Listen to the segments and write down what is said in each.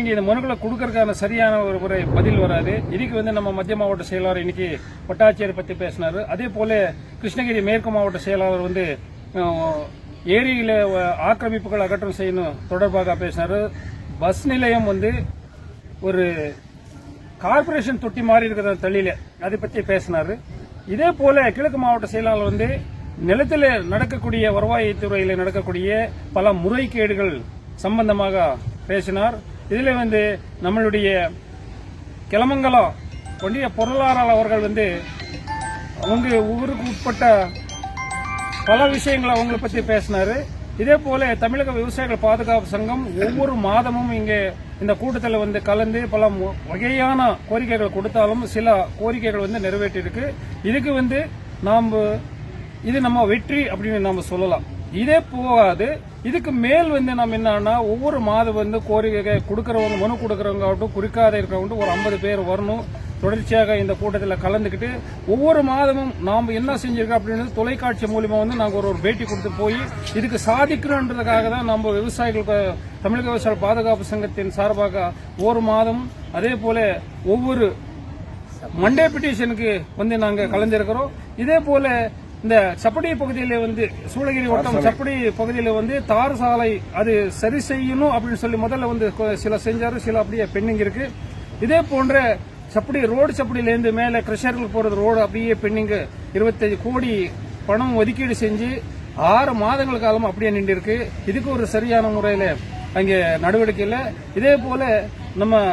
வேண்டிய மனுக்களை கொடுக்கறதுக்கான சரியான ஒரு முறை பதில் வராது. இதுக்கு நம்ம மத்திய மாவட்ட செயலாளர் இன்னைக்கு வட்டாட்சியர் பற்றி பேசினார். அதே போல கிருஷ்ணகிரி மேற்கு மாவட்ட செயலாளர் ஏரியில ஆக்கிரமிப்புகள் அகற்றம் செய்யணும் தொடர்பாக பேசினார். பஸ் நிலையம் ஒரு கார்பரேஷன் தொட்டி மாதிரி இருக்கிற தள்ளியில அதை பற்றி பேசினார். இதே போல கிழக்கு மாவட்ட செயலாளர் நிலத்தில் நடக்கக்கூடிய வருவாய்த்துறையில் நடக்கக்கூடிய பல முறைகேடுகள் சம்பந்தமாக பேசினார். இதில் நம்மளுடைய கிளமங்கலம் ஒன்றிய பொருளாளர் அவர்கள் அவங்க ஊருக்கு உட்பட்ட பல விஷயங்களை அவங்களை பற்றி பேசினார். இதே போல தமிழக விவசாயிகள் பாதுகாப்பு சங்கம் ஒவ்வொரு மாதமும் இங்கே இந்த கூட்டத்தில் கலந்து பல வகையான கோரிக்கைகள் கொடுத்தாலும் சில கோரிக்கைகள் நிறைவேற்றிருக்கு. இதுக்கு இது நம்ம வெற்றி அப்படின்னு நாம சொல்லலாம். இதே போகாது, இதுக்கு மேல் நம்ம என்னன்னா ஒவ்வொரு மாதம் கோரிக்கை கொடுக்கறவங்க மனு கொடுக்கறவங்க ஆகட்டும் குறிக்காத இருக்கிறவங்க ஒரு 50 பேர் வரணும். தொடர்ச்சியாக இந்த கூட்டத்தில் கலந்துக்கிட்டு ஒவ்வொரு மாதமும் நாம் என்ன செஞ்சிருக்கோம் அப்படின்னு தொலைக்காட்சி மூலமா நாங்கள் ஒரு பேட்டி கொடுத்து போய் இதுக்கு சாதிக்கணுன்றதுக்காக தான் நம்ம விவசாயிகளுக்கு தமிழக விவசாய பாதுகாப்பு சங்கத்தின் சார்பாக ஒவ்வொரு மாதம் அதே போல ஒவ்வொரு மண்டே பிட்டிஷனுக்கு நாங்கள் கலந்திருக்கிறோம். இதே போல இந்த சப்படி பகுதியில் சூளகிரி வட்டம் சப்படி பகுதியில் தார் சாலை அது சரி செய்யணும் அப்படின்னு சொல்லி முதல்ல சில செஞ்சாரு, சில அப்படியே பெண்டிங் இருக்கு. இதே போன்ற சப்படி ரோடு சப்படியிலேருந்து மேலே கிரஷர்கள் போறது ரோடு அப்படியே பெண்டிங் 25 கோடி பணம் ஒதுக்கீடு செஞ்சு 6 மாதங்கள் காலம் அப்படியே நின்று இருக்கு. இதுக்கு ஒரு சரியான முறையில் அங்கே நடவடிக்கை இல்லை. இதே போல நம்ம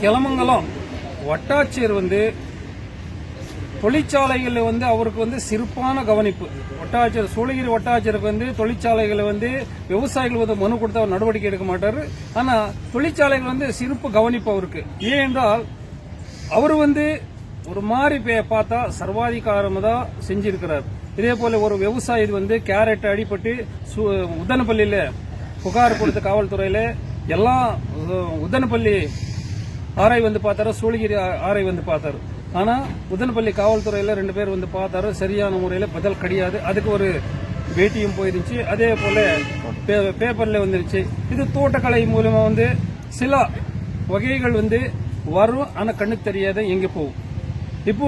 கிளமங்கலம் வட்டாட்சியர் தொழிற்சாலைகள் அவருக்கு சிறப்பான கவனிப்பு. வட்டாட்சியர் சூளகிரி வட்டாட்சியருக்கு தொழிற்சாலைகளை விவசாயிகள் மனு கொடுத்தா நடவடிக்கை எடுக்க மாட்டாரு. ஆனா தொழிற்சாலைகள் சிறப்பு கவனிப்பு அவருக்கு. ஏனென்றால் அவர் ஒரு மாதிரி பார்த்தா சர்வாதிகாரம் தான் செஞ்சிருக்கிறார். இதே போல ஒரு விவசாயி கேரட் அடிபட்டு உதனப்பள்ளியில புகார் கொடுத்த காவல்துறையில எல்லாம் உதனப்பள்ளி ஆரை பார்த்தாரு, சூளகிரி ஆரை பார்த்தாரு. ஆனா உதனப்பள்ளி காவல்துறையில 2 பேர் பார்த்தாரு, சரியான முறையில் பதில் கிடையாது. அதுக்கு ஒரு பேட்டியும் போயிருந்துச்சு. அதே போல பேப்பர்ல வந்துருச்சு. இது தோட்டக்கலை மூலமா சில வகைகள் வரும், ஆனா கண்ணுக்கு தெரியாத எங்க போகும். இப்போ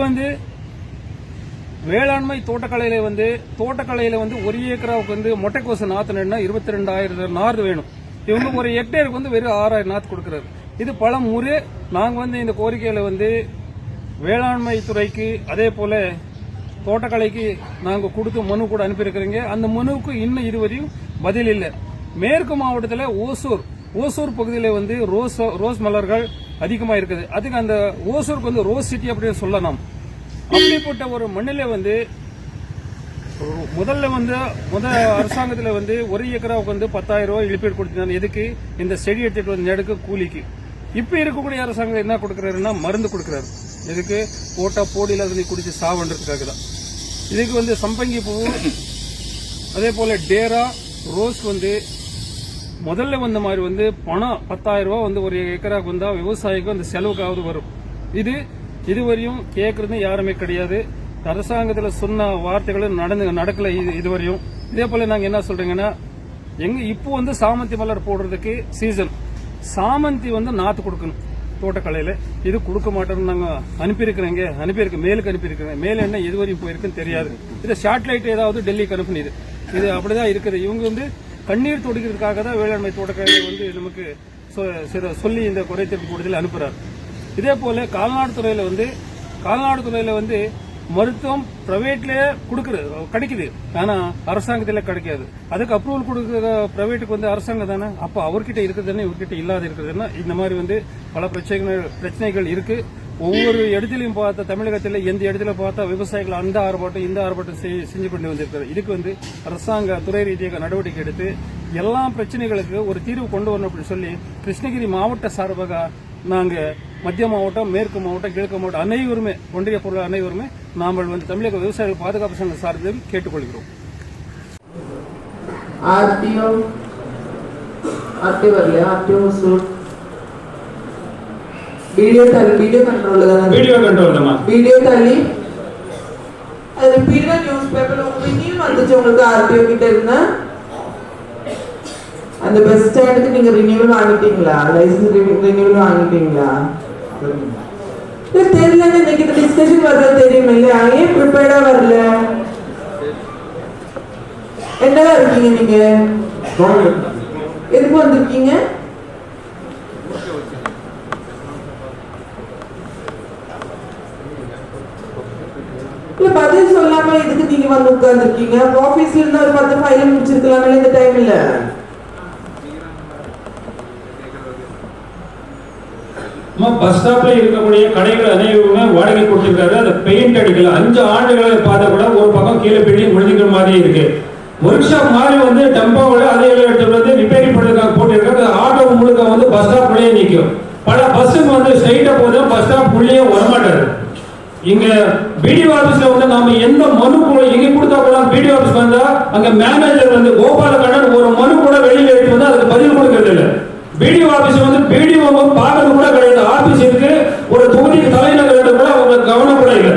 வேளாண்மை தோட்டக்கலையில 1 ஏக்கராவுக்கு மொட்டைக்கோசு நாத்து நடுனா 22,000 நாறு வேணும். இவங்க ஒரு ஹெக்டேருக்கு வெறும் 6,000 நாத்து கொடுக்கறாரு. இது பல முறை நாங்க இந்த கோரிக்கையில வேளாண்மை துறைக்கு அதே போல தோட்டக்கலைக்கு நாங்க கொடுத்து மனு கூட அனுப்பியிருக்கிறீங்க. அந்த மனுவுக்கு இன்னும் இதுவரையும் பதில் இல்லை. மேற்கு மாவட்டத்தில் ஓசூர் பகுதியில் ரோஸ் மலர்கள் அதிகமா இருக்குது. அதுக்கு அந்த ஓசூருக்கு ரோஸ் சிட்டி அப்படின்னு சொல்லலாம். அப்படிப்பட்ட ஒரு மண்ணில முதல்ல அரசாங்கத்தில் 1 ஏக்கராவுக்கு 10,000 ரூபாய் இழப்பீடு கொடுத்தாங்க. எதுக்கு? இந்த செடி எடுத்துட்டு நெடுக்க கூலிக்கு. இப்ப இருக்கக்கூடிய அரசாங்கம் என்ன கொடுக்கறாருன்னா மருந்து கொடுக்கறாரு. இதுக்கு போட்டா போடியில் அதை குடிச்சு சாவன்றதுக்காக தான். இதுக்கு சம்பங்கி பூ அதே போல டேரா ரோஸ் முதல்ல மாதிரி பணம் 10,000 ரூபாய் 1 ஏக்கராக்கு வந்தா விவசாயிக்கு அந்த செலவுக்காவது வரும். இதுவரையும் கேட்கறது யாருமே கிடையாது. அரசாங்கத்தில் சொன்ன வார்த்தைகளும் நடக்கல இதுவரையும். இதே போல நாங்க என்ன சொல்றீங்கன்னா இப்போ சாமந்தி மலர் போடுறதுக்கு சீசன். சாமந்தி நாத்து கொடுக்கணும் தோட்டக்கலையில. இது கொடுக்க மாட்டோம்னு நாங்க அனுப்பியிருக்கேன், மேலுக்கு அனுப்பியிருக்கிறேன். மேல என்ன எதுவரையும் போயிருக்குன்னு தெரியாது. இது சேட்டலைட் ஏதாவது டெல்லிக்கு அனுப்புனது. இது அப்படிதான் இருக்குது. இவங்க கண்ணீர் தொடுக்கிறதுக்காக தான் வேளாண்மை தோட்டக்கலை நமக்கு சொல்லி இந்த குறைத்தீர்ப்பு கூட்டத்தில் அனுப்புறாரு. இதே போல கால்நாடு துறையில மருத்துவம் பிரைவேட்லயே கிடைக்குது, ஆனா அரசாங்கத்தில கிடைக்காது. அதுக்கு அப்ரூவல் கொடுக்கற பிரைவேட்டுக்கு அரசாங்கம் தானே. அப்ப அவர்கிட்ட இருக்குதுன்னு இவர்கிட்ட இல்லாத இருக்குதுன்னா இந்த மாதிரி பல பிரச்சனைகள் இருக்கு. ஒவ்வொரு இடத்திலையும் பார்த்தா தமிழகத்தில் எந்த இடத்துல பார்த்தா விவசாயிகள் அந்த ஆர்ப்பாட்டம் இந்த ஆர்ப்பாட்டம் செஞ்சு கொண்டு வந்திருக்கிறது. இதுக்கு அரசாங்க துறை ரீதியாக நடவடிக்கை எடுத்து எல்லா பிரச்சனைகளுக்கு ஒரு தீர்வு கொண்டு வரணும் அப்படின்னு சொல்லி கிருஷ்ணகிரி மாவட்ட சார்பாக நாங்க மத்திய மாவட்டம் மேற்கு மாவட்டம் கிழக்கு மாவட்டம் அனைவருமே ஒன்றிய பொருள் அனைவருமே நாங்கள் தமிழக விவசாயிகள் பாதுகாப்பு சங்க சார்பில் கேட்டுக்கொள்கிறோம். வீடியோ கண்ட்ரோல் தள்ளி அது நியூஸ் பேப்பர்ல உங்களுக்கு வந்துச்சு. உங்களுக்கு ஆர்டிஓ கிட்ட இருந்தா அந்த பஸ் ஸ்டாண்டுக்கு நீங்க ரினியூவல் வாங்கிட்டீங்களா? லைசன்ஸ் ரினியூவல் வாங்கிட்டீங்களா? இல்ல தெரியல, இன்னைக்கு இந்த டிஸ்கஷன் வர்றது தெரியும் இல்லையா? ஏன் ப்ரிப்பேர்டா வரல? என்னதான் இருக்கீங்க நீங்க? எதுக்கு வந்திருக்கீங்க? இல்ல பதில் சொல்லாம இதுக்கு நீங்க வந்து உட்கார்ந்துருக்கீங்க. ஆபீஸ்ல இருந்து ஒரு 10 ஃபைல் முடிச்சிருக்கலாம்ல இந்த டைம்ல. பஸ் ஸ்டாப்ல இருக்கக்கூடிய கடைகள் அனைவருமே வாடகை கொடுத்திருக்காரு. அந்த பெயிண்ட் அடிக்கல 5 ஆண்டுகளை பார்த்தா கூட ஒரு பக்கம் கீழே பில்டிங் முடிஞ்சுக்கிற மாதிரி இருக்கு. ஒர்க் ஷாப் மாதிரி வந்து டெம்போவோட அதே எடுத்து வந்து ரிப்பேரிங் பண்ணுறதுக்காக போட்டிருக்காங்க. ஆட்டோ முழுக்க வந்து பஸ் ஸ்டாப் உள்ளே நிற்கும். பல பஸ்ஸுக்கு வந்து ஸ்ட்ரைட்டா போதும், பஸ் ஸ்டாப் உள்ளே வரமாட்டாரு. இங்க பிடிஓ ஆபீஸ்ல வந்து நாம எந்த மனு கூட இங்க கொடுத்தா கூட பிடிஓ ஆபீஸ் வந்தா அங்க மேனேஜர் வந்து கோபாலகண்ணன் ஒரு மனு கூட வெளியில எடுத்து வந்து அதுக்கு பதில் கொடுக்கறது இல்லை. பிடிஓ ஆபீஸ் வந்து பிடிஓ பார்க்கறது கூட கிடையாது. ஆபீஸ் இருக்கு, ஒரு தொகுதிக்கு தலைநகர் கூட அவங்க கவனம் கூட இல்லை.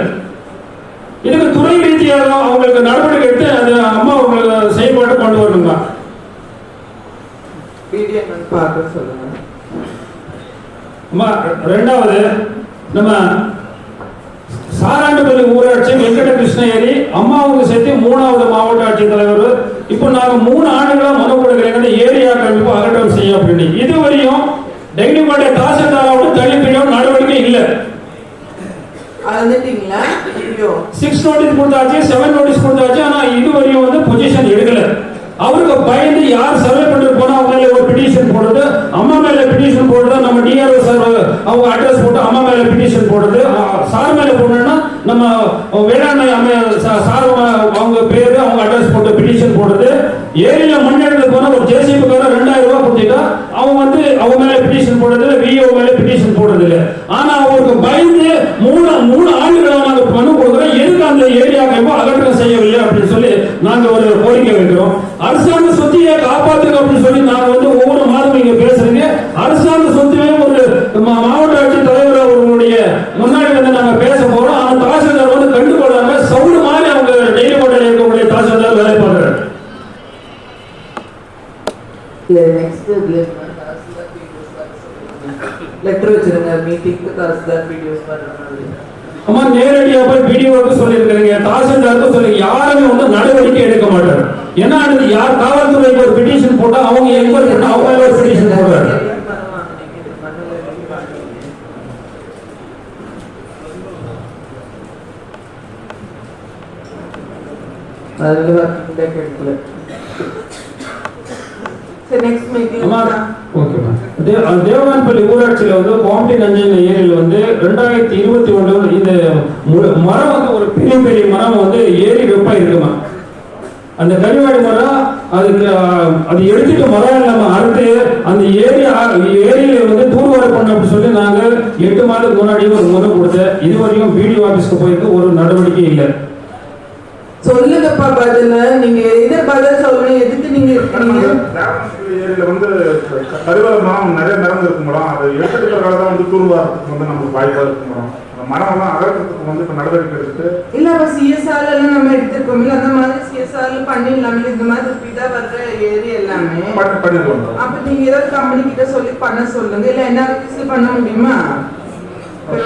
இதுக்கு துறை ரீதியாக அவங்களுக்கு நடவடிக்கை எடுத்து அது அம்மா அவங்களுக்கு செயல்பாடு கொண்டு வரணுங்க. அம்மா ரெண்டாவது நம்ம சாராண்டுப்பள்ளி ஊராட்சி வெங்கட கிருஷ்ணகிரி அம்மாவுக்கு சேர்த்து 3வது மாவட்ட ஆட்சித்தலைவர். இப்போ நாங்க 3 ஆண்டுகளா மனு கொடுக்கிறேங்க ஏரியா கல்விப்பு அகற்றம் செய்யும் அப்படின்னு. இதுவரையும் டெல்லிமாடைய தாசில்தாரோட தள்ளிப்பிடியும் நடவடிக்கை இல்லை. 6 நோட்டீஸ் கொடுத்தாச்சு, 7 நோட்டீஸ் கொடுத்தாச்சு. ஆனா இதுவரையும் வந்து பொசிஷன் எடுக்கல. அவருக்கு பயந்து யார் சர்வே பண்ணிட்டு போனா அவங்க மேல ஒரு பிடிஷன் போடுறது, அம்மா மேல பிடிஷன் போடுறது, நம்ம டிஆர்ஓ சார் அவங்க அட்ரஸ் போட்டு அம்மா மேல பிடிஷன் போடுறது, சார் மேல போடணும்னா நம்ம வேளாண்மை சார் அவங்க பேரு அவங்க அட்ரஸ் போட்டு பிடிஷன் போடுறது. ஏரியில மண் எடுத்து போனா ஒரு ஜேசிபி கார 2000 ரூபாய் கொடுத்துட்டா அவங்க வந்து அவங்க மேல பிடிஷன் போடுறது, விஓ மேல பிடிஷன் போடுறது இல்லை. ஆனா அவருக்கு பயந்து 3 ஆண்டுகளை நாங்க மனு கொடுக்குறோம். எதுக்கு அந்த ஏரியாவை அகற்றம் செய்யவில்லை அப்படின்னு சொல்லி நாங்க ஒரு கோரிக்கை வைக்கிறோம். அரசாங்க சொத்தியை காப்பாற்றுங்க அப்படின்னு சொல்லி நாங்க வந்து ஒவ்வொரு மாதமும் இங்க பேசுறீங்க. அரசாங்க சொத்துமே ஒரு மாவட்ட ஆட்சி தலைவர் அவர்களுடைய முன்னாடி வந்து நாங்க பேச போறோம். ஆனா தாசில்தார் வந்து கண்டுகொள்ளாம சவுண்டு மாதிரி அவங்க டெய்லி கோட்டையில் இருக்கக்கூடிய தாசில்தார் வேலை பார்க்கிறார். லெட்டர் வச்சிருங்க மீட்டிங்க்கு தாசில்தார் வீடியோஸ் பண்ணுங்க. அம்மா நேரடியா போய் வீடியோவுக்கு சொல்லியிருக்காங்க, தாசில்தாருக்கு சொல்லி யாருமே வந்து நடவடிக்கை எடுக்க மாட்டாரு. ஏன்னா யார் காவல்துறைக்கு ஒரு பிடிஷன் போட்டா அவங்க என்கொயரி பண்ணா அவங்க ஒரு பிடிஷன் போடுறாரு. தேவகான்பள்ளி ஊராட்சியில வந்து கோமட்டி நஞ்சன் ஏரியில் வந்து 2021 இந்த மரம் வந்து ஒரு பெரிய பெரிய மரம் வந்து ஏரி வெப்பா இருக்குமா. அந்த கரிவாடி மரம் அதுக்கு அது எடுத்துட்டு மரம் இல்லாம அறுத்து அந்த ஏரியில வந்து தூர்வார பண்ண அப்படின்னு சொல்லி நாங்க 8 மாதத்துக்கு முன்னாடி ஒரு மனு கொடுத்தேன். இதுவரைக்கும் பிடிஓ ஆபீஸ்க்கு போயிட்டு ஒரு நடவடிக்கை இல்லை. சொல்லுங்கப்பா பதில். நீங்க எதை பதில் சொல்லணும்? எதுக்கு நீங்க ஏரியில வந்து கருவேல மரம் நிறைய மரம் இருக்கு மேடம். அதை எடுத்துக்கிறதால தான் வந்து தூர்வாரத்துக்கு வந்து நமக்கு வாய்ப்பா இருக்கு மேடம். அந்த மரம் எல்லாம் அகற்றத்துக்கு வந்து இப்ப நடவடிக்கை எடுத்து இல்ல அப்ப சிஎஸ்ஆர் எல்லாம் நம்ம எடுத்திருக்கோம் இல்ல, அந்த மாதிரி சிஎஸ்ஆர் பண்ணிடலாமே. இந்த மாதிரி ரிப்பீட்டா வர்ற ஏரியா எல்லாமே பண்ணிடலாம். அப்ப நீங்க ஏதாவது கம்பெனி கிட்ட சொல்லி பண்ண சொல்லுங்க. இல்ல என்ன பண்ண முடியுமா?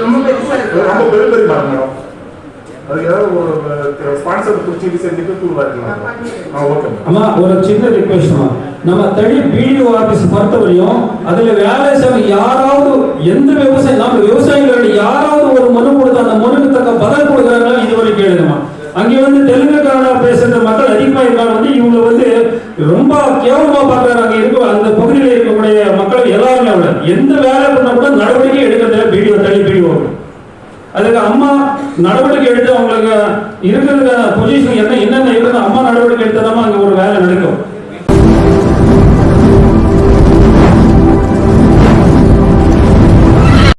ரொம்ப பெருசா இருக்கு, ரொம்ப பெரிய பெரிய மரம் மேடம். அதுக்கு ஏதாவது ஒரு ஸ்பான்சர் குறிச்சி செஞ்சுட்டு தூர்வாரிக்கலாம். ஓகே. அம்மா ஒரு சின்ன ரிக்வெஸ்ட், நம்ம தனி பிடிஓ ஆபீஸ் பொறுத்தவரையும் அதுல வேலை செய்ய யாராவது எந்த விவசாயம் நம்ம விவசாயிகள் யாராவது ஒரு மனு கொடுத்து அந்த மனுக்கு தக்க பதில் கொடுக்குறாங்களா இதுவரை கேளுங்கம்மா. அங்கே வந்து தெலுங்குக்கான பேசுற மக்கள் அதிகமா இருக்காங்க வந்து இவங்க வந்து ரொம்ப கேவலமா பாக்குறாங்க. அங்க இருக்க அந்த பகுதியில் இருக்கக்கூடிய மக்கள் எல்லாருமே அவள எந்த வேலை பண்ண கூட நடவடிக்கை எடுக்கிறதுல பிடிஓ தனி பிடிஓ. அதுக்கு அம்மா நடவடிக்கை எடுத்து அவங்களுக்கு இருக்கிற பொசிஷன் என்னென்ன இருக்குது அம்மா நடவடிக்கை எடுத்தா